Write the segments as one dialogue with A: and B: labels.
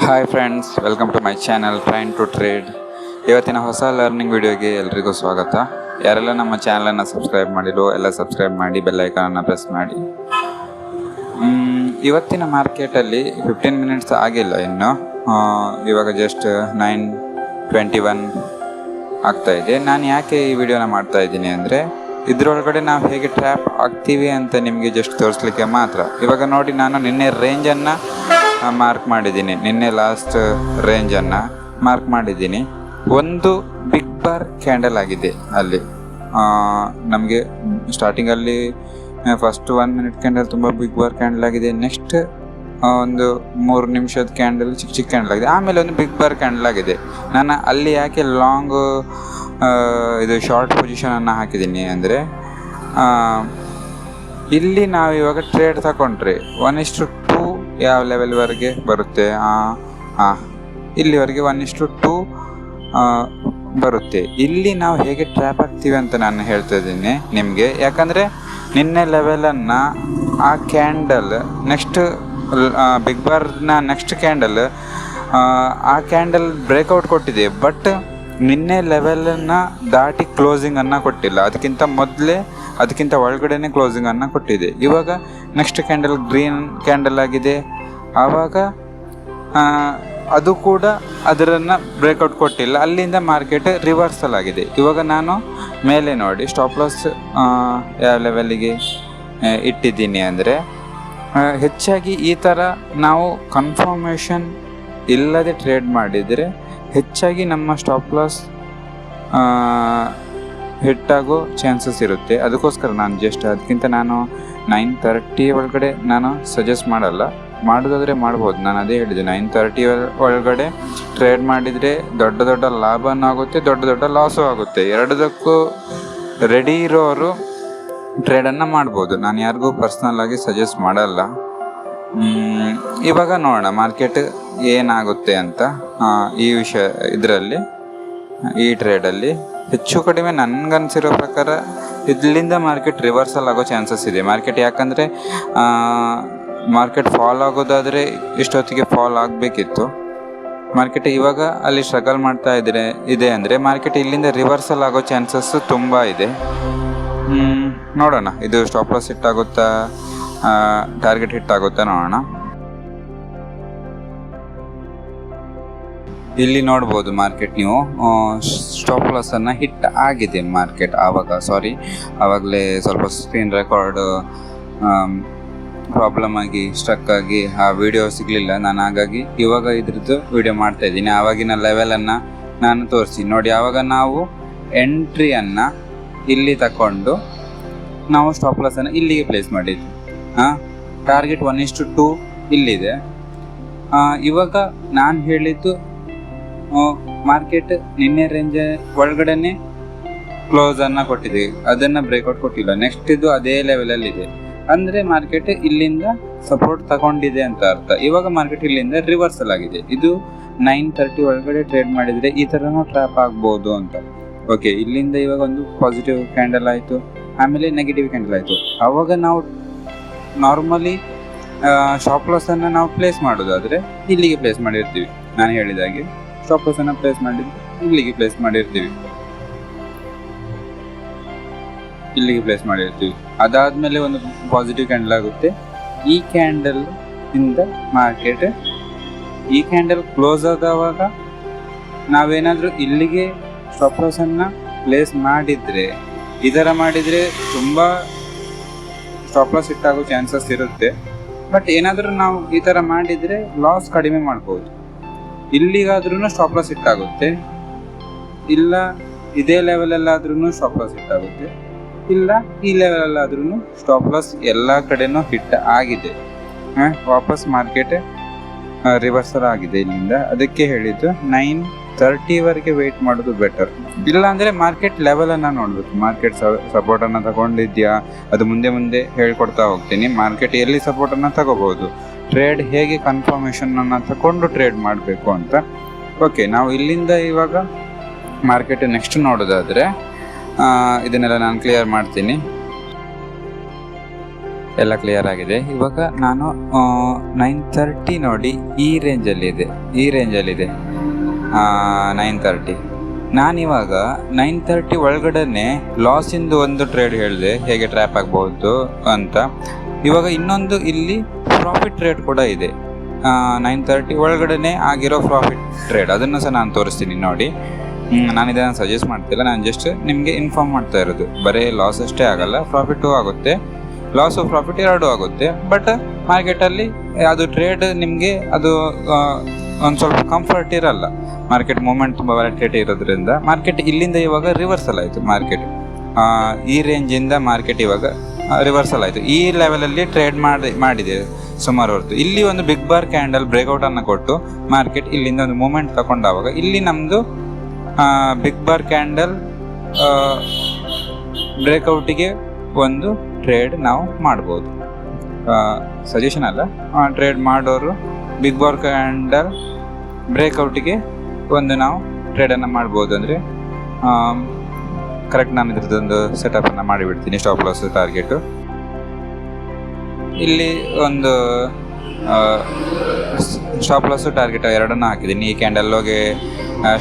A: Hi friends, welcome to my channel train to trade. ಇವತ್ತಿನ ಹೊಸ learning ವಿಡಿಯೋಗೆ ಎಲ್ರಿಗೂ ಸ್ವಾಗತ. ಯಾರೆಲ್ಲ ನಮ್ಮ ಚಾನಲನ್ನು ಸಬ್ಸ್ಕ್ರೈಬ್ ಮಾಡಿರೋ ಎಲ್ಲ ಸಬ್ಸ್ಕ್ರೈಬ್ ಮಾಡಿ, ಬೆಲ್ ಐಕಾನನ್ನು ಪ್ರೆಸ್ ಮಾಡಿ. ಇವತ್ತಿನ ಮಾರ್ಕೆಟಲ್ಲಿ 15 ಮಿನಿಟ್ಸ್ ಆಗಿಲ್ಲ ಇನ್ನು. ಇವಾಗ ಜಸ್ಟ್ 9:21 ಆಗ್ತಾಯಿದೆ. ನಾನು ಯಾಕೆ ಈ ವಿಡಿಯೋನ ಮಾಡ್ತಾ ಇದ್ದೀನಿ ಅಂದರೆ, ಇದರೊಳಗಡೆ ನಾವು ಹೇಗೆ ಟ್ರ್ಯಾಪ್ ಆಗ್ತೀವಿ ಅಂತ ನಿಮಗೆ ಜಸ್ಟ್ ತೋರಿಸ್ಲಿಕ್ಕೆ ಮಾತ್ರ. ಇವಾಗ ನೋಡಿ, ನಾನು ನಿನ್ನೆ ರೇಂಜನ್ನು ಮಾರ್ಕ್ ಮಾಡಿದ್ದೀನಿ. ನಿನ್ನೆ ಲಾಸ್ಟ್ ರೇಂಜನ್ನು ಮಾರ್ಕ್ ಮಾಡಿದ್ದೀನಿ. ಒಂದು ಬಿಗ್ ಬಾರ್ ಕ್ಯಾಂಡಲ್ ಆಗಿದೆ ಅಲ್ಲಿ. ನಮಗೆ ಸ್ಟಾರ್ಟಿಂಗಲ್ಲಿ ಫಸ್ಟ್ 1 ಮಿನಿಟ್ ಕ್ಯಾಂಡಲ್ ತುಂಬ ಬಿಗ್ ಬಾರ್ ಕ್ಯಾಂಡಲ್ ಆಗಿದೆ. ನೆಕ್ಸ್ಟ್ ಒಂದು 3 ನಿಮಿಷದ ಕ್ಯಾಂಡಲ್ ಚಿಕ್ಕ ಕ್ಯಾಂಡಲ್ ಆಗಿದೆ. ಆಮೇಲೆ ಒಂದು ಬಿಗ್ ಬಾರ್ ಕ್ಯಾಂಡಲ್ ಆಗಿದೆ. ನಾನು ಅಲ್ಲಿ ಯಾಕೆ ಲಾಂಗ್ ಇದು ಶಾರ್ಟ್ ಪೊಸಿಷನನ್ನು ಹಾಕಿದ್ದೀನಿ ಅಂದರೆ, ಇಲ್ಲಿ ನಾವು ಇವಾಗ ಟ್ರೇಡ್ ತಗೊಂಡ್ರೆ 1:2 ಯಾವ ಲೆವೆಲ್ವರೆಗೆ ಬರುತ್ತೆ, ಇಲ್ಲಿವರೆಗೆ 1:2 ಬರುತ್ತೆ. ಇಲ್ಲಿ ನಾವು ಹೇಗೆ ಟ್ರ್ಯಾಪ್ ಆಗ್ತೀವಿ ಅಂತ ನಾನು ಹೇಳ್ತಾ ಇದ್ದೀನಿ ನಿಮಗೆ. ಯಾಕಂದರೆ ನಿನ್ನೆ ಲೆವೆಲನ್ನು ಆ ಕ್ಯಾಂಡಲ್ ನೆಕ್ಸ್ಟ್ ಬಿಗ್ ಬಾರ್ನ ನೆಕ್ಸ್ಟ್ ಕ್ಯಾಂಡಲ್ ಆ ಕ್ಯಾಂಡಲ್ ಬ್ರೇಕ್ಔಟ್ ಕೊಟ್ಟಿದೆ. ಬಟ್ ನಿನ್ನೆ ಲೆವೆಲನ್ನು ದಾಟಿ ಕ್ಲೋಸಿಂಗನ್ನು ಕೊಟ್ಟಿಲ್ಲ. ಅದಕ್ಕಿಂತ ಒಳಗಡೆನೇ ಕ್ಲೋಸಿಂಗನ್ನು ಕೊಟ್ಟಿದೆ. ಇವಾಗ ನೆಕ್ಸ್ಟ್ ಕ್ಯಾಂಡಲ್ ಗ್ರೀನ್ ಕ್ಯಾಂಡಲ್ ಆಗಿದೆ. ಆವಾಗ ಅದು ಕೂಡ ಅದರನ್ನು ಬ್ರೇಕ್ಔಟ್ ಕೊಟ್ಟಿಲ್ಲ. ಅಲ್ಲಿಂದ ಮಾರ್ಕೆಟ್ ರಿವರ್ಸಲ್ ಆಗಿದೆ. ಇವಾಗ ನಾನು ಮೇಲೆ ನೋಡಿ ಸ್ಟಾಪ್ ಲಾಸ್ ಯಾವ ಲೆವೆಲಿಗೆ ಇಟ್ಟಿದ್ದೀನಿ ಅಂದರೆ, ಹೆಚ್ಚಾಗಿ ಈ ಥರ ನಾವು ಕನ್ಫರ್ಮೇಷನ್ ಇಲ್ಲದೆ ಟ್ರೇಡ್ ಮಾಡಿದರೆ ಹೆಚ್ಚಾಗಿ ನಮ್ಮ ಸ್ಟಾಪ್ ಲಾಸ್ ಹಿಟ್ಟಾಗೋ ಚಾನ್ಸಸ್ ಇರುತ್ತೆ. ಅದಕ್ಕೋಸ್ಕರ ಅದಕ್ಕಿಂತ ನಾನು 9:30 ಒಳಗಡೆ ನಾನು ಸಜೆಸ್ಟ್ ಮಾಡಲ್ಲ. ಮಾಡೋದಾದರೆ ಮಾಡ್ಬೋದು. ನಾನು ಅದೇ ಹೇಳಿದೆ, 9:30 ಒಳಗಡೆ ಟ್ರೇಡ್ ಮಾಡಿದರೆ ದೊಡ್ಡ ಲಾಭನೂ ಆಗುತ್ತೆ, ದೊಡ್ಡ ಲಾಸು ಆಗುತ್ತೆ. ಎರಡದಕ್ಕೂ ರೆಡಿ ಇರೋರು ಟ್ರೇಡನ್ನು ಮಾಡ್ಬೋದು. ನಾನು ಯಾರಿಗೂ ಪರ್ಸ್ನಲ್ ಆಗಿ ಸಜೆಸ್ಟ್ ಮಾಡಲ್ಲ. ಇವಾಗ ನೋಡೋಣ ಮಾರ್ಕೆಟ್ ಏನಾಗುತ್ತೆ ಅಂತ. ಈ ಟ್ರೇಡಲ್ಲಿ ಹೆಚ್ಚು ಕಡಿಮೆ ನನಗನ್ಸಿರೋ ಪ್ರಕಾರ ಇದರಿಂದ ಮಾರ್ಕೆಟ್ ರಿವರ್ಸಲ್ ಆಗೋ ಚಾನ್ಸಸ್ ಇದೆ. ಯಾಕಂದರೆ ಮಾರ್ಕೆಟ್ ಫಾಲ್ ಆಗೋದಾದರೆ ಇಷ್ಟೊತ್ತಿಗೆ ಫಾಲ್ ಆಗಬೇಕಿತ್ತು. ಮಾರ್ಕೆಟ್ ಇವಾಗ ಅಲ್ಲಿ ಸ್ಟ್ರಗಲ್ ಮಾಡ್ತಾ ಇದೆ ಅಂದರೆ ಮಾರ್ಕೆಟ್ ಇಲ್ಲಿಂದ ರಿವರ್ಸಲ್ ಆಗೋ ಚಾನ್ಸಸ್ ತುಂಬ ಇದೆ. ನೋಡೋಣ, ಇದು ಸ್ಟಾಪ್ ಲಾಸ್ ಹಿಟ್ ಆಗುತ್ತಾ, ಟಾರ್ಗೆಟ್ ಹಿಟ್ ಆಗುತ್ತಾ ನೋಡೋಣ. ಇಲ್ಲಿ ನೋಡ್ಬೋದು ಮಾರ್ಕೆಟ್, ನೀವು ಸ್ಟಾಪ್ ಲಾಸನ್ನು ಹಿಟ್ ಆಗಿದೆ ಮಾರ್ಕೆಟ್. ಆವಾಗಲೇ ಸ್ವಲ್ಪ ಸ್ಕ್ರೀನ್ ರೆಕಾರ್ಡ್ ಪ್ರಾಬ್ಲಮ್ ಆಗಿ ಸ್ಟ್ರಕ್ ಆಗಿ ಆ ವಿಡಿಯೋ ಸಿಗಲಿಲ್ಲ. ನಾನು ಹಾಗಾಗಿ ಇವಾಗ ಇದ್ರದ್ದು ವಿಡಿಯೋ ಮಾಡ್ತಾ ಇದ್ದೀನಿ. ಆವಾಗಿನ ಲೆವೆಲನ್ನು ನಾನು ತೋರಿಸಿ ನೋಡಿ. ಆವಾಗ ನಾವು ಎಂಟ್ರಿಯನ್ನು ಇಲ್ಲಿ ತಗೊಂಡು ನಾವು ಸ್ಟಾಪ್ ಲಾಸನ್ನು ಇಲ್ಲಿಗೆ ಪ್ಲೇಸ್ ಮಾಡಿದ್ವಿ. ಟಾರ್ಗೆಟ್ 1:2 ಇಲ್ಲಿದೆ. ಇವಾಗ ನಾನು ಹೇಳಿದ್ದು ಮಾರ್ಕೆಟ್ ನಿನ್ನೆ ರೇಂಜ್ ಒಳಗಡೆನೆ ಕ್ಲೋಸನ್ನು ಕೊಟ್ಟಿದೆ, ಅದನ್ನು ಬ್ರೇಕ್ಔಟ್ ಕೊಟ್ಟಿಲ್ಲ. ನೆಕ್ಸ್ಟ್ ಇದು ಅದೇ ಲೆವೆಲಲ್ಲಿದೆ ಅಂದರೆ ಮಾರ್ಕೆಟ್ ಇಲ್ಲಿಂದ ಸಪೋರ್ಟ್ ತಗೊಂಡಿದೆ ಅಂತ ಅರ್ಥ. ಇವಾಗ ಮಾರ್ಕೆಟ್ ಇಲ್ಲಿಂದ ರಿವರ್ಸಲ್ ಆಗಿದೆ. ಇದು 9:30 ಒಳಗಡೆ ಟ್ರೇಡ್ ಮಾಡಿದರೆ ಈ ಥರನೂ ಟ್ರ್ಯಾಪ್ ಆಗ್ಬೋದು ಅಂತ. ಓಕೆ, ಇಲ್ಲಿಂದ ಇವಾಗ ಒಂದು ಪಾಸಿಟಿವ್ ಕ್ಯಾಂಡಲ್ ಆಯಿತು, ಆಮೇಲೆ ನೆಗೆಟಿವ್ ಕ್ಯಾಂಡಲ್ ಆಯಿತು. ಆವಾಗ ನಾವು ನಾರ್ಮಲಿ ಸ್ಟಾಪ್ ಲಾಸನ್ನು ನಾವು ಪ್ಲೇಸ್ ಮಾಡೋದಾದರೆ ಇಲ್ಲಿಗೆ ಪ್ಲೇಸ್ ಮಾಡಿರ್ತೀವಿ. ನಾನು ಹೇಳಿದಾಗೆ ಸ್ಟಾಪ್ ಲಾಸನ್ನು ಪ್ಲೇಸ್ ಮಾಡಿದ್ದು ಇಲ್ಲಿಗೆ ಪ್ಲೇಸ್ ಮಾಡಿರ್ತೀವಿ. ಅದಾದಮೇಲೆ ಒಂದು ಪಾಸಿಟಿವ್ ಕ್ಯಾಂಡಲ್ ಆಗುತ್ತೆ. ಈ ಕ್ಯಾಂಡಲ್ ಇಂದ ಮಾರ್ಕೆಟ್ ಈ ಕ್ಯಾಂಡಲ್ ಕ್ಲೋಸ್ ಆದವಾಗ ನಾವೇನಾದರೂ ಇಲ್ಲಿಗೆ ಸ್ಟಾಪ್ ಲಾಸನ್ನು ಪ್ಲೇಸ್ ಮಾಡಿದರೆ, ಈ ಥರ ಮಾಡಿದರೆ ತುಂಬ ಸ್ಟಾಪ್ ಲಾಸ್ ಹಿಟ್ ಆಗೋ ಚಾನ್ಸಸ್ ಇರುತ್ತೆ. ಬಟ್ ಏನಾದರೂ ನಾವು ಈ ಥರ ಮಾಡಿದರೆ ಲಾಸ್ ಕಡಿಮೆ ಮಾಡ್ಬೋದು. ಇಲ್ಲಿಗಾದ್ರೂ ಸ್ಟಾಪ್ ಲಾಸ್ ಹಿಟ್ ಆಗುತ್ತೆ, ಇಲ್ಲ ಇದೇ ಲೆವೆಲಲ್ಲಾದ್ರೂ ಸ್ಟಾಪ್ ಲಾಸ್ ಹಿಟ್ ಆಗುತ್ತೆ, ಇಲ್ಲ ಈ ಲೆವೆಲಲ್ಲಾದ್ರೂ ಸ್ಟಾಪ್ ಲಾಸ್ ಎಲ್ಲ ಕಡೆನೂ ಹಿಟ್ ಆಗಿದೆ. ವಾಪಸ್ ಮಾರ್ಕೆಟ್ ರಿವರ್ಸಲ್ ಆಗಿದೆ ಇಲ್ಲಿಂದ. ಅದಕ್ಕೆ ಹೇಳಿದ್ದು 9:30ವರೆಗೆ ವೆಯ್ಟ್ ಮಾಡೋದು ಬೆಟರ್. ಇಲ್ಲ ಅಂದರೆ ಮಾರ್ಕೆಟ್ ಲೆವೆಲನ್ನು ನೋಡಬೇಕು. ಮಾರ್ಕೆಟ್ ಸಪೋರ್ಟನ್ನು ತಗೊಂಡಿದ್ಯಾ, ಅದು ಮುಂದೆ ಹೇಳ್ಕೊಡ್ತಾ ಹೋಗ್ತೀನಿ. ಮಾರ್ಕೆಟ್ ಎಲ್ಲಿ ಸಪೋರ್ಟನ್ನು ತಗೋಬೋದು, ಟ್ರೇಡ್ ಹೇಗೆ ಕನ್ಫರ್ಮೇಷನನ್ನು ತಗೊಂಡು ಟ್ರೇಡ್ ಮಾಡಬೇಕು ಅಂತ. ಓಕೆ, ನಾವು ಇಲ್ಲಿಂದ ಇವಾಗ ಮಾರ್ಕೆಟ್ ನೆಕ್ಸ್ಟ್ ನೋಡೋದಾದರೆ ಇದನ್ನೆಲ್ಲ ನಾನು ಕ್ಲಿಯರ್ ಮಾಡ್ತೀನಿ. ಎಲ್ಲ ಕ್ಲಿಯರ್ ಆಗಿದೆ. ಇವಾಗ ನಾನು 9:30 ನೋಡಿ ಈ ರೇಂಜಲ್ಲಿದೆ 9:30. ನಾನಿವಾಗ 9:30 ಒಳಗಡೆ ಲಾಸಿಂದು ಒಂದು ಟ್ರೇಡ್ ಹೇಳಿದೆ, ಹೇಗೆ ಟ್ರ್ಯಾಪ್ ಆಗ್ಬಹುದು ಅಂತ. ಇವಾಗ ಇನ್ನೊಂದು ಇಲ್ಲಿ ಪ್ರಾಫಿಟ್ ಟ್ರೇಡ್ ಕೂಡ ಇದೆ. 9:30 ಒಳಗಡೆ ಆಗಿರೋ ಪ್ರಾಫಿಟ್ ಟ್ರೇಡ್, ಅದನ್ನು ಸಹ ನಾನು ತೋರಿಸ್ತೀನಿ ನೋಡಿ. ನಾನು ಇದನ್ನು ಸಜೆಸ್ಟ್ ಮಾಡ್ತಿಲ್ಲ, ನಾನು ಜಸ್ಟ್ ನಿಮಗೆ ಇನ್ಫಾರ್ಮ್ ಮಾಡ್ತಾ ಇರೋದು. ಬರೀ ಲಾಸ್ ಅಷ್ಟೇ ಆಗಲ್ಲ, ಪ್ರಾಫಿಟು ಆಗುತ್ತೆ, ಲಾಸು ಪ್ರಾಫಿಟ್ ಎರಡೂ ಆಗುತ್ತೆ. ಬಟ್ ಮಾರ್ಕೆಟಲ್ಲಿ ಅದು ಟ್ರೇಡ್ ನಿಮಗೆ ಅದು ಒಂದು ಸ್ವಲ್ಪ ಕಂಫರ್ಟ್ ಇರಲ್ಲ. ಮಾರ್ಕೆಟ್ ಮೂಮೆಂಟ್ ತುಂಬ ವ್ಯಾಲಿಡಿಟಿ ಇರೋದ್ರಿಂದ ಮಾರ್ಕೆಟ್ ಇಲ್ಲಿಂದ ಇವಾಗ ರಿವರ್ಸಲ್ ಆಯಿತು. ಮಾರ್ಕೆಟ್ ಈ ರೇಂಜಿಂದ ಮಾರ್ಕೆಟ್ ಇವಾಗ ರಿವರ್ಸಲ್ ಆಯಿತು. ಈ ಲೆವೆಲಲ್ಲಿ ಟ್ರೇಡ್ ಮಾಡಿದೆ ಸುಮಾರು ಹೊರತು. ಇಲ್ಲಿ ಒಂದು ಬಿಗ್ ಬಾರ್ ಕ್ಯಾಂಡಲ್ ಬ್ರೇಕ್ಔಟನ್ನು ಕೊಟ್ಟು ಮಾರ್ಕೆಟ್ ಇಲ್ಲಿಂದ ಒಂದು ಮೂಮೆಂಟ್ ತಗೊಂಡಾಗ ಇಲ್ಲಿ ನಮ್ಮದು ಬಿಗ್ ಬಾರ್ ಕ್ಯಾಂಡಲ್ ಬ್ರೇಕ್ಔಟಿಗೆ ಒಂದು ಟ್ರೇಡ್ ನಾವು ಮಾಡ್ಬೋದು. ಸಜೆಷನ್ ಅಲ್ಲ, ಟ್ರೇಡ್ ಮಾಡೋರು ಬಿಗ್ ಬಾರ್ ಕ್ಯಾಂಡಲ್ ಬ್ರೇಕ್ಔಟಿಗೆ ಒಂದು ನಾವು ಟ್ರೇಡನ್ನು ಮಾಡ್ಬೋದು. ಅಂದರೆ ಕರೆಕ್ಟ್ ನಾನು ಇದ್ರದ್ದೊಂದು ಸೆಟಪನ್ನು ಮಾಡಿಬಿಡ್ತೀನಿ. ಸ್ಟಾಪ್ ಲಾಸ್ ಟಾರ್ಗೆಟು ಇಲ್ಲಿ ಒಂದು ಸ್ಟಾಪ್ ಲಾಸು ಟಾರ್ಗೆಟ್ ಎರಡನ್ನು ಹಾಕಿದ್ದೀನಿ. ಈ ಕ್ಯಾಂಡಲ್ಗೆ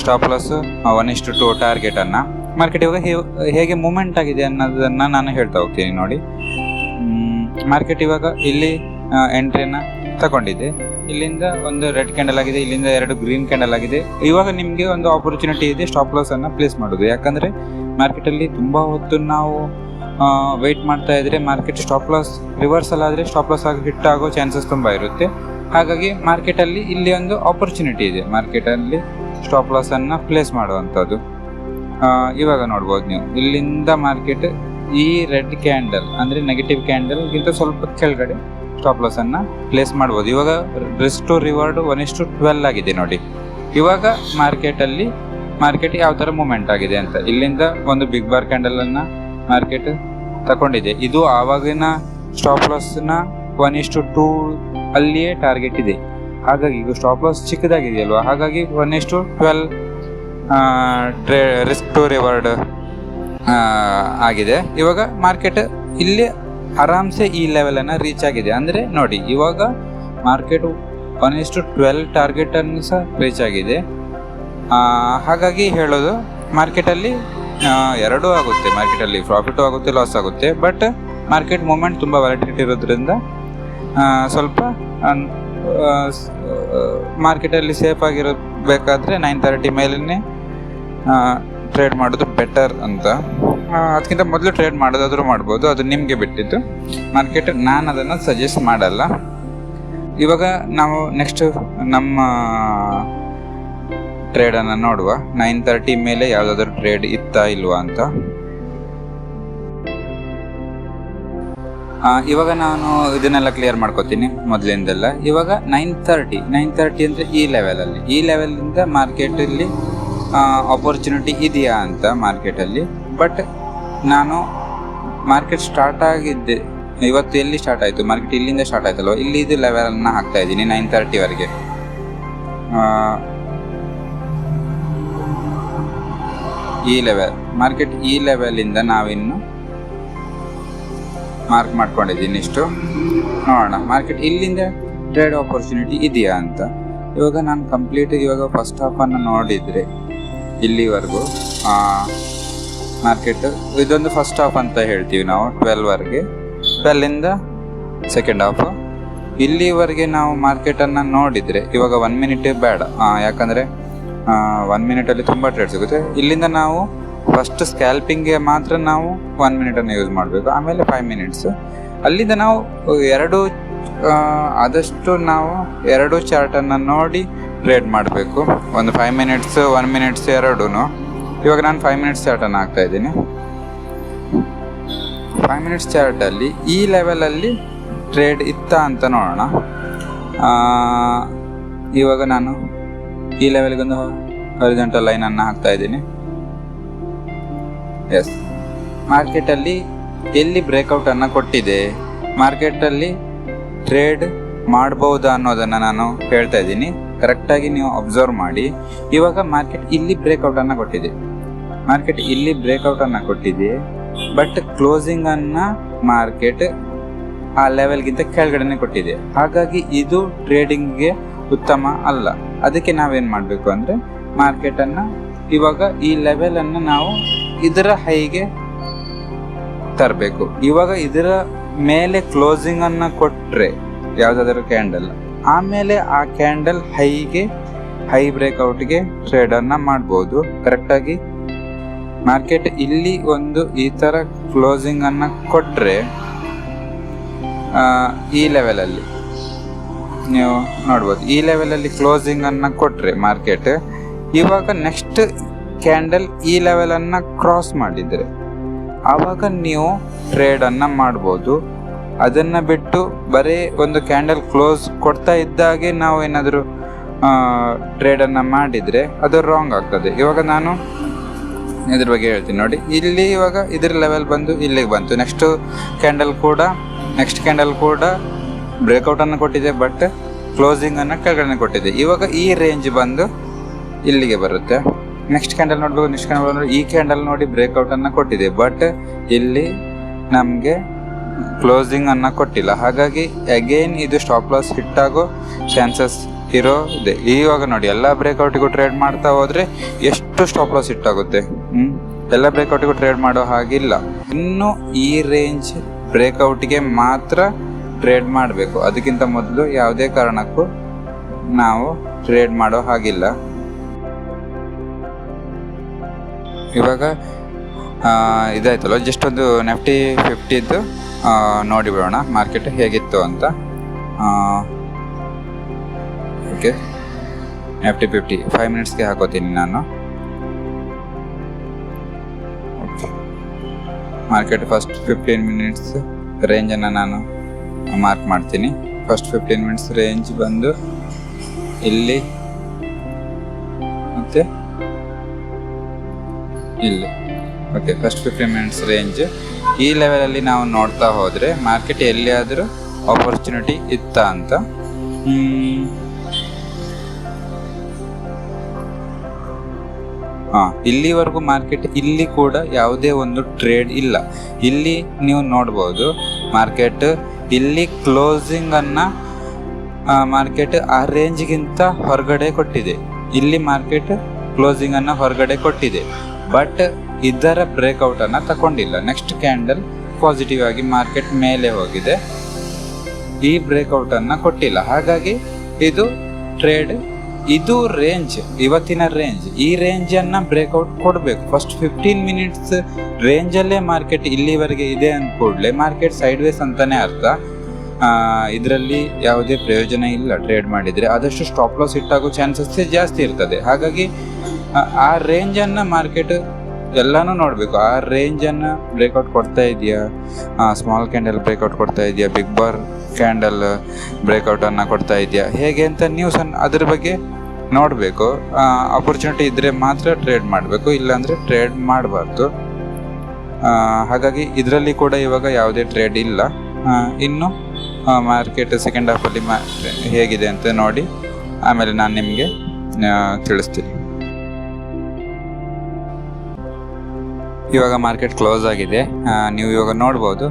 A: ಸ್ಟಾಪ್ ಲಾಸು 1:2 ಟಾರ್ಗೆಟನ್ನು. ಮಾರ್ಕೆಟ್ ಇವಾಗ ಹೇಗೆ ಮೂಮೆಂಟ್ ಆಗಿದೆ ಅನ್ನೋದನ್ನು ನಾನು ಹೇಳ್ತಾ ಹೋಗ್ತೀನಿ ನೋಡಿ. ಮಾರ್ಕೆಟ್ ಇವಾಗ ಇಲ್ಲಿ ಎಂಟ್ರಿಯನ್ನು ತಗೊಂಡಿದೆ. ಇಲ್ಲಿಂದ ಒಂದು ರೆಡ್ ಕ್ಯಾಂಡಲ್ ಆಗಿದೆ, ಇಲ್ಲಿಂದ 2 ಗ್ರೀನ್ ಕ್ಯಾಂಡಲ್ ಆಗಿದೆ. ಇವಾಗ ನಿಮಗೆ ಒಂದು ಆಪರ್ಚುನಿಟಿ ಇದೆ ಸ್ಟಾಪ್ ಲಾಸ್ ಅನ್ನು ಪ್ಲೇಸ್ ಮಾಡೋದು. ಯಾಕಂದರೆ ಮಾರ್ಕೆಟಲ್ಲಿ ತುಂಬ ಹೊತ್ತು ನಾವು ವೆಯ್ಟ್ ಮಾಡ್ತಾ ಇದ್ರೆ ಮಾರ್ಕೆಟ್ ಸ್ಟಾಪ್ ಲಾಸ್ ರಿವರ್ಸಲ್ ಆದರೆ ಸ್ಟಾಪ್ ಲಾಸ್ ಆಗಿ ಹಿಟ್ ಆಗೋ ಚಾನ್ಸಸ್ ತುಂಬ ಇರುತ್ತೆ. ಹಾಗಾಗಿ ಮಾರ್ಕೆಟಲ್ಲಿ ಇಲ್ಲಿ ಒಂದು ಆಪರ್ಚುನಿಟಿ ಇದೆ, ಮಾರ್ಕೆಟಲ್ಲಿ ಸ್ಟಾಪ್ ಲಾಸನ್ನು ಪ್ಲೇಸ್ ಮಾಡುವಂಥದ್ದು. ಇವಾಗ ನೋಡ್ಬೋದು ನೀವು, ಇಲ್ಲಿಂದ ಮಾರ್ಕೆಟ್ ಈ ರೆಡ್ ಕ್ಯಾಂಡಲ್ ಅಂದರೆ ನೆಗೆಟಿವ್ ಕ್ಯಾಂಡಲ್ಗಿಂತ ಸ್ವಲ್ಪ ಕೆಳಗಡೆ ಸ್ಟಾಪ್ ಲಾಸನ್ನು ಪ್ಲೇಸ್ ಮಾಡ್ಬೋದು. ಇವಾಗ ರಿಸ್ಕ್ ಟು ರಿವಾರ್ಡ್ 1:12 ಆಗಿದೆ ನೋಡಿ. ಇವಾಗ ಮಾರ್ಕೆಟ್ ಯಾವ ಥರ ಮೂಮೆಂಟ್ ಆಗಿದೆ ಅಂತ. ಇಲ್ಲಿಂದ ಒಂದು ಬಿಗ್ ಬಾರ್ ಕ್ಯಾಂಡಲನ್ನು ಮಾರ್ಕೆಟ್ ತಗೊಂಡಿದೆ. ಇದು ಆವಾಗಿನ ಸ್ಟಾಪ್ ಲಾಸ್ನ 1:2 ಅಲ್ಲಿಯೇ ಟಾರ್ಗೆಟ್ ಇದೆ. ಹಾಗಾಗಿ ಈಗ ಸ್ಟಾಪ್ ಲಾಸ್ ಚಿಕ್ಕದಾಗಿದೆಯಲ್ವ, ಹಾಗಾಗಿ 1:12 ರಿಸ್ಕ್ ಟು ರಿವಾರ್ಡ್ ಆಗಿದೆ. ಇವಾಗ ಮಾರ್ಕೆಟ್ ಇಲ್ಲಿ ಆರಾಮ್ಸೆ ಈ ಲೆವೆಲನ್ನು ರೀಚ್ ಆಗಿದೆ. ಅಂದರೆ ನೋಡಿ, ಇವಾಗ ಮಾರ್ಕೆಟು 1:12 ಟಾರ್ಗೆಟನ್ನು ಸಹ ರೀಚ್ ಆಗಿದೆ. ಹಾಗಾಗಿ ಹೇಳೋದು ಮಾರ್ಕೆಟಲ್ಲಿ ಎರಡೂ ಆಗುತ್ತೆ, ಮಾರ್ಕೆಟಲ್ಲಿ ಪ್ರಾಫಿಟು ಆಗುತ್ತೆ, ಲಾಸ್ ಆಗುತ್ತೆ. ಬಟ್ ಮಾರ್ಕೆಟ್ ಮೂಮೆಂಟ್ ತುಂಬ ವ್ಯಾಲಿಡಿಟಿ ಇರೋದ್ರಿಂದ ಸ್ವಲ್ಪ ಮಾರ್ಕೆಟಲ್ಲಿ ಸೇಫ್ ಆಗಿರಬೇಕಾದ್ರೆ 9:30 ಮೇಲೇ ಟ್ರೇಡ್ ಮಾಡೋದು ಬೆಟರ್ ಅಂತ. ಅದಕ್ಕಿಂತ ಮೊದಲು ಟ್ರೇಡ್ ಮಾಡೋದಾದರೂ ಮಾಡ್ಬೋದು, ಅದು ನಿಮಗೆ ಬಿಟ್ಟಿದ್ದು. ಮಾರ್ಕೆಟ್ ನಾನು ಅದನ್ನು ಸಜೆಸ್ಟ್ ಮಾಡಲ್ಲ. ಇವಾಗ ನಾವು ನೆಕ್ಸ್ಟ್ ನಮ್ಮ ಟ್ರೇಡನ್ನು ನೋಡುವ. 9:30 ಮೇಲೆ ಯಾವುದಾದ್ರೂ ಟ್ರೇಡ್ ಇತ್ತಾ ಇಲ್ವಾ ಅಂತ. ಇವಾಗ ನಾನು ಇದನ್ನೆಲ್ಲ ಕ್ಲಿಯರ್ ಮಾಡ್ಕೋತೀನಿ ಮೊದಲಿಂದೆಲ್ಲ. ಇವಾಗ 9:30 ಅಂದರೆ ಈ ಲೆವೆಲಿಂದ ಮಾರ್ಕೆಟಲ್ಲಿ ಆಪರ್ಚುನಿಟಿ ಇದೆಯಾ ಅಂತ ಮಾರ್ಕೆಟಲ್ಲಿ. ಬಟ್ ನಾನು ಮಾರ್ಕೆಟ್ ಸ್ಟಾರ್ಟ್ ಆಗಿದ್ದೆ ಇವತ್ತು ಎಲ್ಲಿ ಸ್ಟಾರ್ಟ್ ಆಯಿತು, ಮಾರ್ಕೆಟ್ ಇಲ್ಲಿಂದ ಸ್ಟಾರ್ಟ್ ಆಯ್ತಲ್ವ, ಇಲ್ಲಿ ಇದು ಲೆವೆಲನ್ನು ಹಾಕ್ತಾ ಇದ್ದೀನಿ 9:30ವರೆಗೆ. ಈ ಲೆವೆಲ್ ಮಾರ್ಕೆಟ್ ಈ ಲೆವೆಲಿಂದ ನಾವಿನ್ನು ಮಾರ್ಕ್ ಮಾಡ್ಕೊಂಡಿದ್ದೀನಿ. ಇಷ್ಟು ನೋಡೋಣ ಮಾರ್ಕೆಟ್ ಇಲ್ಲಿಂದ ಟ್ರೇಡ್ ಆಪರ್ಚುನಿಟಿ ಇದೆಯಾ ಅಂತ. ಇವಾಗ ನಾನು ಇವಾಗ ಫಸ್ಟ್ ಹಾಫನ್ನು ನೋಡಿದರೆ ಇಲ್ಲಿವರೆಗೂ ಮಾರ್ಕೆಟ್ ಇದೊಂದು ಫಸ್ಟ್ ಹಾಫ್ ಅಂತ ಹೇಳ್ತೀವಿ ನಾವು. 12ವರೆಗೆ, 12ಇಂದ ಸೆಕೆಂಡ್ ಹಾಫ್. ಇಲ್ಲಿವರೆಗೆ ನಾವು ಮಾರ್ಕೆಟನ್ನು ನೋಡಿದರೆ ಇವಾಗ 1 ಮಿನಿಟ್ ಬೇಡ, ಯಾಕಂದರೆ 1 ಮಿನಿಟಲ್ಲಿ ತುಂಬ ಟ್ರೇಡ್ ಸಿಗುತ್ತೆ. ಇಲ್ಲಿಂದ ನಾವು ಫಸ್ಟ್ ಸ್ಕ್ಯಾಲ್ಪಿಂಗ್ಗೆ ಮಾತ್ರ ನಾವು 1 ಮಿನಿಟನ್ನು ಯೂಸ್ ಮಾಡಬೇಕು, ಆಮೇಲೆ 5 ಮಿನಿಟ್ಸ್. ಅಲ್ಲಿಂದ ನಾವು ಆದಷ್ಟು ನಾವು 2 ಚಾರ್ಟನ್ನು ನೋಡಿ ಟ್ರೇಡ್ ಮಾಡಬೇಕು. ಒಂದು 5 ಮಿನಿಟ್ಸ್ 1 ಮಿನಿಟ್ಸ್ ಎರಡೂ. ಇವಾಗ ನಾನು 5 ಮಿನಿಟ್ಸ್ ಚಾರ್ಟನ್ನು ಹಾಕ್ತಾ ಇದ್ದೀನಿ. 5 ಮಿನಿಟ್ಸ್ ಚಾರ್ಟಲ್ಲಿ ಈ ಲೆವೆಲಲ್ಲಿ ಟ್ರೇಡ್ ಇತ್ತಾ ಅಂತ ನೋಡೋಣ. ಇವಾಗ ನಾನು ಈ ಲೆವೆಲ್ಗೊಂದು ಹಾರಿಜಾಂಟಲ್ ಲೈನನ್ನು ಹಾಕ್ತಾ ಇದ್ದೀನಿ. ಎಸ್, ಮಾರ್ಕೆಟಲ್ಲಿ ಎಲ್ಲಿ ಬ್ರೇಕ್ಔಟನ್ನು ಕೊಟ್ಟಿದೆ, ಮಾರ್ಕೆಟಲ್ಲಿ ಟ್ರೇಡ್ ಮಾಡ್ಬೋದಾ ಅನ್ನೋದನ್ನು ನಾನು ಹೇಳ್ತಾ ಇದ್ದೀನಿ. ಕರೆಕ್ಟಾಗಿ ನೀವು ಅಬ್ಸರ್ವ್ ಮಾಡಿ. ಇವಾಗ ಮಾರ್ಕೆಟ್ ಇಲ್ಲಿ ಬ್ರೇಕ್ಔಟನ್ನು ಕೊಟ್ಟಿದೆ, ಬಟ್ ಕ್ಲೋಸಿಂಗನ್ನು ಮಾರ್ಕೆಟ್ ಆ ಲೆವೆಲ್ಗಿಂತ ಕೆಳಗಡೆನೆ ಕೊಟ್ಟಿದೆ. ಹಾಗಾಗಿ ಇದು ಟ್ರೇಡಿಂಗ್ಗೆ ಉತ್ತಮ ಅಲ್ಲ. ಅದಕ್ಕೆ ನಾವೇನು ಮಾಡಬೇಕು ಅಂದರೆ ಮಾರ್ಕೆಟನ್ನು ಇವಾಗ ಈ ಲೆವೆಲನ್ನು ನಾವು ಇದರ ಹೈಗೆ ತರಬೇಕು. ಇವಾಗ ಇದರ ಮೇಲೆ ಕ್ಲೋಸಿಂಗನ್ನು ಕೊಟ್ಟರೆ ಯಾವುದಾದ್ರೂ ಕ್ಯಾಂಡಲ್, ಆಮೇಲೆ ಆ ಕ್ಯಾಂಡಲ್ ಹೈ ಬ್ರೇಕ್ಔಟ್ಗೆ ಟ್ರೇಡನ್ನು ಮಾಡ್ಬೋದು ಕರೆಕ್ಟಾಗಿ. ಮಾರ್ಕೆಟ್ ಇಲ್ಲಿ ಒಂದು ಈ ಥರ ಕ್ಲೋಸಿಂಗನ್ನು ಕೊಟ್ಟರೆ ಈ ಲೆವೆಲಲ್ಲಿ ನೀವು ನೋಡ್ಬೋದು, ಈ ಲೆವೆಲಲ್ಲಿ ಕ್ಲೋಸಿಂಗನ್ನು ಕೊಟ್ಟರೆ ಮಾರ್ಕೆಟ್ ಇವಾಗ ನೆಕ್ಸ್ಟ್ ಕ್ಯಾಂಡಲ್ ಈ ಲೆವೆಲನ್ನು ಕ್ರಾಸ್ ಮಾಡಿದರೆ ಆವಾಗ ನೀವು ಟ್ರೇಡನ್ನು ಮಾಡ್ಬೋದು. ಅದನ್ನು ಬಿಟ್ಟು ಬರೀ ಒಂದು ಕ್ಯಾಂಡಲ್ ಕ್ಲೋಸ್ ಕೊಡ್ತಾ ಇದ್ದಾಗೆ ನಾವು ಏನಾದರೂ ಟ್ರೇಡನ್ನು ಮಾಡಿದರೆ ಅದು ರಾಂಗ್ ಆಗ್ತದೆ. ಇವಾಗ ನಾನು ಇದ್ರ ಬಗ್ಗೆ ಹೇಳ್ತೀನಿ ನೋಡಿ. ಇಲ್ಲಿ ಇವಾಗ ಇದ್ರ ಲೆವೆಲ್ ಬಂದು ಇಲ್ಲಿಗೆ ಬಂತು. ನೆಕ್ಸ್ಟ್ ಕ್ಯಾಂಡಲ್ ಕೂಡ ಬ್ರೇಕ್ಔಟನ್ನು ಕೊಟ್ಟಿದೆ, ಬಟ್ ಕ್ಲೋಸಿಂಗನ್ನು ಕೆಳಗಡೆ ಕೊಟ್ಟಿದೆ. ಇವಾಗ ಈ ರೇಂಜ್ ಬಂದು ಇಲ್ಲಿಗೆ ಬರುತ್ತೆ. ನೆಕ್ಸ್ಟ್ ಕ್ಯಾಂಡಲ್ ನೋಡ್ಬೇಕು. ನೆಕ್ಸ್ಟ್ ಕ್ಯಾಂಡಲ್ ಈ ಕ್ಯಾಂಡಲ್ ನೋಡಿ ಬ್ರೇಕ್ಔಟನ್ನು ಕೊಟ್ಟಿದೆ, ಬಟ್ ಇಲ್ಲಿ ನಮಗೆ ಕ್ಲೋಸಿಂಗನ್ನು ಕೊಟ್ಟಿಲ್ಲ. ಹಾಗಾಗಿ ಅಗೈನ್ ಇದು ಸ್ಟಾಪ್ ಲಾಸ್ ಹಿಟ್ ಆಗೋ ಚಾನ್ಸಸ್ ಇರೋದೆ. ಇವಾಗ ನೋಡಿ ಎಲ್ಲ ಬ್ರೇಕ್ಔಟಿಗೂ ಟ್ರೇಡ್ ಮಾಡ್ತಾ ಹೋದರೆ ಎಷ್ಟು ಸ್ಟಾಪ್ ಲಾಸ್ ಹಿಟ್ ಆಗುತ್ತೆ. ಎಲ್ಲ ಬ್ರೇಕ್ಔಟಿಗೂ ಟ್ರೇಡ್ ಮಾಡೋ ಹಾಗಿಲ್ಲ. ಇನ್ನು ಈ ರೇಂಜ್ ಬ್ರೇಕ್ಔಟ್ಗೆ ಮಾತ್ರ ಟ್ರೇಡ್ ಮಾಡಬೇಕು. ಅದಕ್ಕಿಂತ ಮೊದಲು ಯಾವುದೇ ಕಾರಣಕ್ಕೂ ನಾವು ಟ್ರೇಡ್ ಮಾಡೋ ಹಾಗಿಲ್ಲ. ಇವಾಗ ಇದಾಯ್ತಲ್ಲ, ಜಸ್ಟ್ ಒಂದು ನಿಫ್ಟಿ 50ದ್ದು ನೋಡಿಬಿಡೋಣ ಮಾರ್ಕೆಟ್ ಹೇಗಿತ್ತು ಅಂತ. ಓಕೆ, ನಿಫ್ಟಿ 50 5 ಮಿನಿಟ್ಸ್ಗೆ ಹಾಕೋತೀನಿ ನಾನು. ಓಕೆ, ಮಾರ್ಕೆಟ್ ಫಸ್ಟ್ 15 ಮಿನಿಟ್ಸ್ ರೇಂಜನ್ನು ನಾನು ಮಾರ್ಕ್ ಮಾಡ್ತೀನಿ. ಫಸ್ಟ್ 15 ಮಿನಿಟ್ಸ್ ರೇಂಜ್ ಬಂದು ಇಲ್ಲಿ ಮತ್ತು ಇಲ್ಲಿ. ಓಕೆ, ಫಸ್ಟ್ 15 ಮಿನಿಟ್ಸ್ ರೇಂಜ್ ಈ ಲೆವೆಲಲ್ಲಿ ನಾವು ನೋಡ್ತಾ ಹೋದರೆ ಮಾರ್ಕೆಟ್ ಎಲ್ಲಿಯಾದರೂ ಆಪರ್ಚುನಿಟಿ ಇತ್ತ ಅಂತ. ಇಲ್ಲಿವರೆಗೂ ಮಾರ್ಕೆಟ್ ಇಲ್ಲಿ ಕೂಡ ಯಾವುದೇ ಒಂದು ಟ್ರೇಡ್ ಇಲ್ಲ. ಇಲ್ಲಿ ನೀವು ನೋಡ್ಬೋದು ಮಾರ್ಕೆಟ್ ಇಲ್ಲಿ ಕ್ಲೋಸಿಂಗನ್ನು ಮಾರ್ಕೆಟ್ ಆ ರೇಂಜ್ಗಿಂತ ಹೊರಗಡೆ ಕೊಟ್ಟಿದೆ. ಇಲ್ಲಿ ಮಾರ್ಕೆಟ್ ಕ್ಲೋಸಿಂಗನ್ನು ಹೊರಗಡೆ ಕೊಟ್ಟಿದೆ, ಬಟ್ ಇದರ ಬ್ರೇಕ್ಔಟನ್ನು ತಗೊಂಡಿಲ್ಲ. ನೆಕ್ಸ್ಟ್ ಕ್ಯಾಂಡಲ್ ಪಾಸಿಟಿವ್ ಆಗಿ ಮಾರ್ಕೆಟ್ ಮೇಲೆ ಹೋಗಿದೆ, ಈ ಬ್ರೇಕ್ಔಟನ್ನು ಕೊಟ್ಟಿಲ್ಲ. ಹಾಗಾಗಿ ಇದು ಟ್ರೇಡ್, ಇದು ರೇಂಜ್, ಇವತ್ತಿನ ರೇಂಜ್. ಈ ರೇಂಜನ್ನು ಬ್ರೇಕ್ಔಟ್ ಕೊಡಬೇಕು. ಫಸ್ಟ್ 15 ಮಿನಿಟ್ಸ್ ರೇಂಜಲ್ಲೇ ಮಾರ್ಕೆಟ್ ಇಲ್ಲಿವರೆಗೆ ಇದೆ ಅಂದ ಕೂಡಲೇ ಮಾರ್ಕೆಟ್ ಸೈಡ್ವೇಸ್ ಅಂತಲೇ ಅರ್ಥ. ಇದರಲ್ಲಿ ಯಾವುದೇ ಪ್ರಯೋಜನ ಇಲ್ಲ ಟ್ರೇಡ್ ಮಾಡಿದರೆ. ಆದಷ್ಟು ಸ್ಟಾಪ್ ಲಾಸ್ ಹಿಟ್ಟಾಗೋ ಚಾನ್ಸಸ್ ಜಾಸ್ತಿ ಇರ್ತದೆ. ಹಾಗಾಗಿ ಆ ರೇಂಜನ್ನು ಮಾರ್ಕೆಟ್ ಎಲ್ಲನೂ ನೋಡಬೇಕು. ಆ ರೇಂಜನ್ನು ಬ್ರೇಕ್ಔಟ್ ಕೊಡ್ತಾ ಇದೆಯಾ, ಸ್ಮಾಲ್ ಕ್ಯಾಂಡಲ್ ಬ್ರೇಕ್ಔಟ್ ಕೊಡ್ತಾ ಇದೆಯಾ, ಬಿಗ್ ಬಾರ್ ಕ್ಯಾಂಡಲ್ ಬ್ರೇಕ್ಔಟನ್ನು ಕೊಡ್ತಾ ಇದೆಯಾ, ಹೇಗೆ ಅಂತ ನೀವು ಅದ್ರ ಬಗ್ಗೆ ನೋಡಬೇಕು. ಆಪರ್ಚುನಿಟಿ ಇದ್ದರೆ ಮಾತ್ರ ಟ್ರೇಡ್ ಮಾಡಬೇಕು, ಇಲ್ಲಾಂದರೆ ಟ್ರೇಡ್ ಮಾಡಬಾರ್ದು. ಹಾಗಾಗಿ ಇದರಲ್ಲಿ ಕೂಡ ಇವಾಗ ಯಾವುದೇ ಟ್ರೇಡ್ ಇಲ್ಲ. ಇನ್ನು ಮಾರ್ಕೆಟ್ ಸೆಕೆಂಡ್ ಹಾಫಲ್ಲಿ ಹೇಗಿದೆ ಅಂತ ನೋಡಿ ಆಮೇಲೆ ನಾನು ನಿಮಗೆ ತಿಳಿಸ್ತೀನಿ. ಇವಾಗ ಮಾರ್ಕೆಟ್ ಕ್ಲೋಸ್ ಆಗಿದೆ. ನೀವು ಇವಾಗ ನೋಡ್ಬೋದು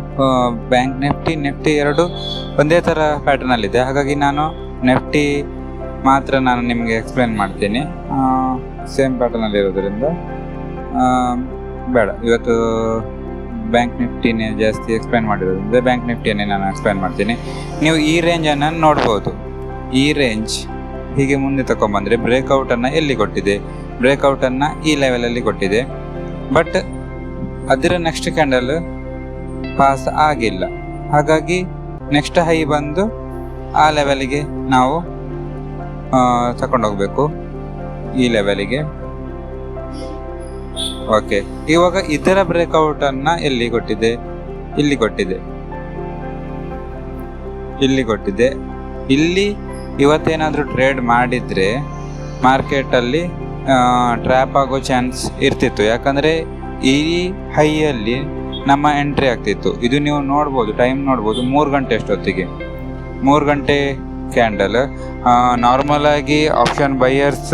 A: ಬ್ಯಾಂಕ್ ನಿಫ್ಟಿ ಎರಡು ಒಂದೇ ಥರ ಪ್ಯಾಟರ್ನಲ್ಲಿದೆ. ಹಾಗಾಗಿ ನಾನು ನಿಫ್ಟಿ ಮಾತ್ರ ನಾನು ನಿಮಗೆ ಎಕ್ಸ್ಪ್ಲೇನ್ ಮಾಡ್ತೀನಿ. ಸೇಮ್ ಪ್ಯಾಟರ್ನಲ್ಲಿ ಇರೋದ್ರಿಂದ ಬೇಡ, ಇವತ್ತು ಬ್ಯಾಂಕ್ ನಿಫ್ಟಿನೇ ಜಾಸ್ತಿ ಎಕ್ಸ್ಪ್ಲೇನ್ ಮಾಡಿರೋದ್ರಿಂದ ಬ್ಯಾಂಕ್ ನಿಫ್ಟಿಯನ್ನೇ ನಾನು ಎಕ್ಸ್ಪ್ಲೇನ್ ಮಾಡ್ತೀನಿ. ನೀವು ಈ ರೇಂಜನ್ನು ನೋಡ್ಬೋದು. ಈ ರೇಂಜ್ ಹೀಗೆ ಮುಂದೆ ತಗೊಂಬಂದರೆ ಬ್ರೇಕ್ಔಟನ್ನು ಎಲ್ಲಿ ಕೊಟ್ಟಿದೆ, ಬ್ರೇಕ್ಔಟನ್ನು ಈ ಲೆವೆಲಲ್ಲಿ ಕೊಟ್ಟಿದೆ, ಬಟ್ ಅದರ ನೆಕ್ಸ್ಟ್ ಕ್ಯಾಂಡಲ್ ಪಾಸ್ ಆಗಿಲ್ಲ. ಹಾಗಾಗಿ ನೆಕ್ಸ್ಟ್ ಹೈ ಬಂದು ಆ ಲೆವೆಲಿಗೆ ನಾವು ತಗೊಂಡೋಗ್ಬೇಕು, ಈ ಲೆವೆಲಿಗೆ. ಓಕೆ, ಇವಾಗ ಇದರ ಬ್ರೇಕ್ಔಟನ್ನು ಎಲ್ಲಿ ಕೊಟ್ಟಿದೆ, ಇಲ್ಲಿ ಕೊಟ್ಟಿದೆ. ಇಲ್ಲಿ ಇವತ್ತೇನಾದರೂ ಟ್ರೇಡ್ ಮಾಡಿದರೆ ಮಾರ್ಕೆಟಲ್ಲಿ ಟ್ರ್ಯಾಪ್ ಆಗೋ ಚಾನ್ಸ್ ಇರ್ತಿತ್ತು. ಯಾಕಂದರೆ ಈ ಹೈಯಲ್ಲಿ ನಮ್ಮ ಎಂಟ್ರಿ ಆಗ್ತಿತ್ತು. ಇದು ನೀವು ನೋಡ್ಬೋದು, ಟೈಮ್ ನೋಡ್ಬೋದು, 3 ಗಂಟೆ ಅಷ್ಟೊತ್ತಿಗೆ, 3 ಗಂಟೆ ಕ್ಯಾಂಡಲ್. ನಾರ್ಮಲ್ ಆಗಿ ಆಪ್ಷನ್ ಬೈಯರ್ಸ್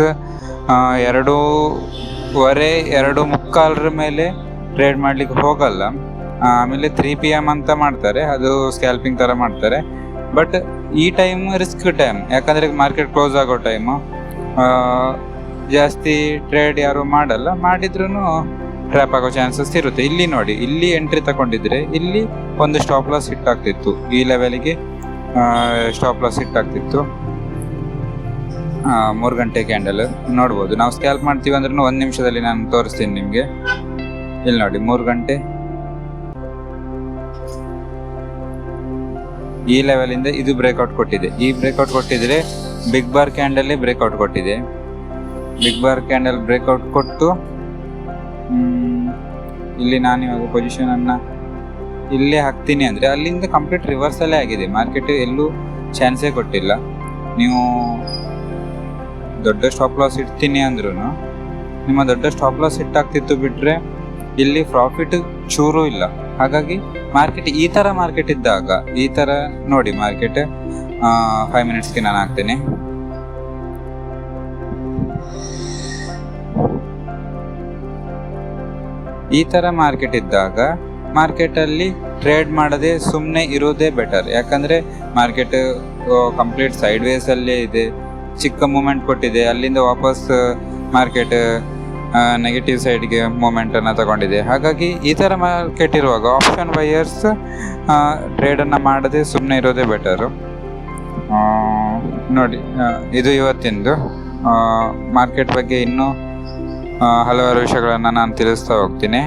A: 2:15 2:45 ಮೇಲೆ ಟ್ರೇಡ್ ಮಾಡಲಿಕ್ಕೆ ಹೋಗಲ್ಲ. ಆಮೇಲೆ 3 PM ಅಂತ ಮಾಡ್ತಾರೆ, ಅದು ಸ್ಕ್ಯಾಲ್ಪಿಂಗ್ ಥರ ಮಾಡ್ತಾರೆ. ಬಟ್ ಈ ಟೈಮ್ ರಿಸ್ಕ್ ಟೈಮ್, ಯಾಕಂದರೆ ಮಾರ್ಕೆಟ್ ಕ್ಲೋಸ್ ಆಗೋ ಟೈಮು. ಜಾಸ್ತಿ ಟ್ರೇಡ್ ಯಾರು ಮಾಡಲ್ಲ, ಮಾಡಿದ್ರೂ ಟ್ರ್ಯಾಪ್ ಆಗೋ ಚಾನ್ಸಸ್ ಇರುತ್ತೆ. ಇಲ್ಲಿ ನೋಡಿ, ಇಲ್ಲಿ ಎಂಟ್ರಿ ತಗೊಂಡಿದ್ರೆ ಇಲ್ಲಿ ಒಂದು ಸ್ಟಾಪ್ ಲಾಸ್ ಹಿಟ್ ಆಗ್ತಿತ್ತು, ಈ ಲೆವೆಲ್ಗೆ ಸ್ಟಾಪ್ ಲಾಸ್ ಹಿಟ್ ಆಗ್ತಿತ್ತು. 3 ಗಂಟೆ ಕ್ಯಾಂಡಲ್ ನೋಡ್ಬೋದು. ನಾವು ಸ್ಕ್ಯಾಲ್ಪ್ ಮಾಡ್ತೀವಿ ಅಂದ್ರೂ 1 ನಿಮಿಷದಲ್ಲಿ ನಾನು ತೋರಿಸ್ತೀನಿ ನಿಮಗೆ. ಇಲ್ಲಿ ನೋಡಿ, 3 ಗಂಟೆ ಈ ಲೆವೆಲಿಂದ ಇದು ಬ್ರೇಕ್ಔಟ್ ಕೊಟ್ಟಿದೆ. ಈ ಬ್ರೇಕ್ಔಟ್ ಕೊಟ್ಟಿದ್ರೆ ಬಿಗ್ ಬಾರ್ ಕ್ಯಾಂಡಲ್ಲೇ ಬ್ರೇಕ್ಔಟ್ ಕೊಟ್ಟಿದೆ. ಬಿಗ್ ಬಾರ್ ಕ್ಯಾಂಡಲ್ ಬ್ರೇಕ್ಔಟ್ ಕೊಟ್ಟು ಇಲ್ಲಿ ನಾನು ಇವಾಗ ಪೊಸಿಷನನ್ನು ಇಲ್ಲೇ ಹಾಕ್ತೀನಿ ಅಂದರೆ ಅಲ್ಲಿಂದ ಕಂಪ್ಲೀಟ್ ರಿವರ್ಸಲ್ಲೇ ಆಗಿದೆ. ಮಾರ್ಕೆಟ್ ಎಲ್ಲೂ ಚಾನ್ಸೇ ಕೊಟ್ಟಿಲ್ಲ. ನೀವು ದೊಡ್ಡ ಸ್ಟಾಪ್ ಲಾಸ್ ಇಡ್ತೀನಿ ಅಂದ್ರೂ ನಿಮ್ಮ ದೊಡ್ಡ ಸ್ಟಾಪ್ ಲಾಸ್ ಹಿಟ್ ಆಗ್ತಿತ್ತು, ಬಿಟ್ಟರೆ ಇಲ್ಲಿ ಪ್ರಾಫಿಟ್ ಚೂರು ಇಲ್ಲ. ಹಾಗಾಗಿ ಮಾರ್ಕೆಟ್ ಈ ಥರ ಮಾರ್ಕೆಟ್ ಇದ್ದಾಗ ಈ ಥರ ನೋಡಿ, ಮಾರ್ಕೆಟ್ 5 ಮಿನಿಟ್ಸ್ಗೆ ನಾನು ಹಾಕ್ತೀನಿ. ಈ ಥರ ಮಾರ್ಕೆಟ್ ಇದ್ದಾಗ ಮಾರ್ಕೆಟಲ್ಲಿ ಟ್ರೇಡ್ ಮಾಡದೆ ಸುಮ್ಮನೆ ಇರೋದೇ ಬೆಟರ್. ಯಾಕಂದರೆ ಮಾರ್ಕೆಟ್ ಕಂಪ್ಲೀಟ್ ಸೈಡ್ ವೇಸಲ್ಲೇ ಇದೆ, ಚಿಕ್ಕ ಮೂಮೆಂಟ್ ಕೊಟ್ಟಿದೆ, ಅಲ್ಲಿಂದ ವಾಪಸ್ ಮಾರ್ಕೆಟ್ ನೆಗೆಟಿವ್ ಸೈಡ್ಗೆ ಮೂಮೆಂಟನ್ನು ತಗೊಂಡಿದೆ. ಹಾಗಾಗಿ ಈ ಥರ ಮಾರ್ಕೆಟ್ ಇರುವಾಗ ಆಪ್ಷನ್ ಬೈಯರ್ಸ್ ಟ್ರೇಡನ್ನು ಮಾಡದೆ ಸುಮ್ಮನೆ ಇರೋದೇ ಬೆಟರು. ನೋಡಿ, ಇದು ಇವತ್ತಿಂದು ಮಾರ್ಕೆಟ್ ಬಗ್ಗೆ ಇನ್ನೂ ಹಲವಾರು ವಿಷಯಗಳನ್ನು ನಾನು ತಿಳಿಸ್ತಾ ಹೋಗ್ತೀನಿ.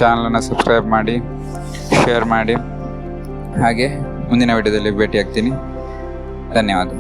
A: ಚಾನಲನ್ನು ಸಬ್ಸ್ಕ್ರೈಬ್ ಮಾಡಿ, ಶೇರ್ ಮಾಡಿ. ಹಾಗೆ ಮುಂದಿನ ವಿಡಿಯೋದಲ್ಲಿ ಭೇಟಿ ಆಗ್ತೀನಿ. ಧನ್ಯವಾದ.